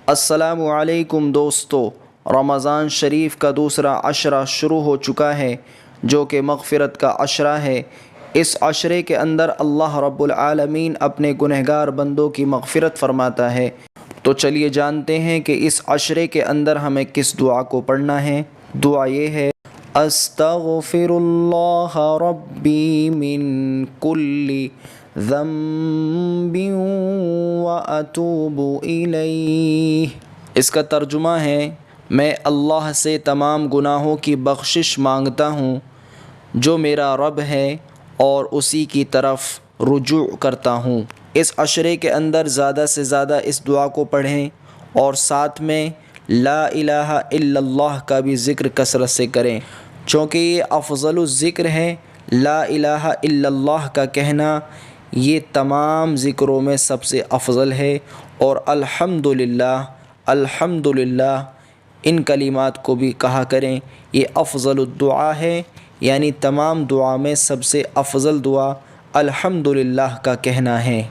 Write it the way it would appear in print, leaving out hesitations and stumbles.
السلام علیکم دوستو، رمضان شریف کا دوسرا عشرہ شروع ہو چکا ہے جو کہ مغفرت کا عشرہ ہے۔ اس عشرے کے اندر اللہ رب العالمین اپنے گنہگار بندوں کی مغفرت فرماتا ہے۔ تو چلیے جانتے ہیں کہ اس عشرے کے اندر ہمیں کس دعا کو پڑھنا ہے۔ دعا یہ ہے: استغفر اللہ ربی من کل ذنب واتوب الیہ۔ اس کا ترجمہ ہے: میں اللہ سے تمام گناہوں کی بخشش مانگتا ہوں جو میرا رب ہے اور اسی کی طرف رجوع کرتا ہوں۔ اس عشرے کے اندر زیادہ سے زیادہ اس دعا کو پڑھیں اور ساتھ میں لا الہ الا اللہ کا بھی ذکر کثرت سے کریں، چونکہ یہ افضل الذکر ہے۔ لا الہ الا اللہ کا کہنا یہ تمام ذکروں میں سب سے افضل ہے، اور الحمدللہ ان کلمات کو بھی کہا کریں۔ یہ افضل الدعا ہے، یعنی تمام دعا میں سب سے افضل دعا الحمدللہ کا کہنا ہے۔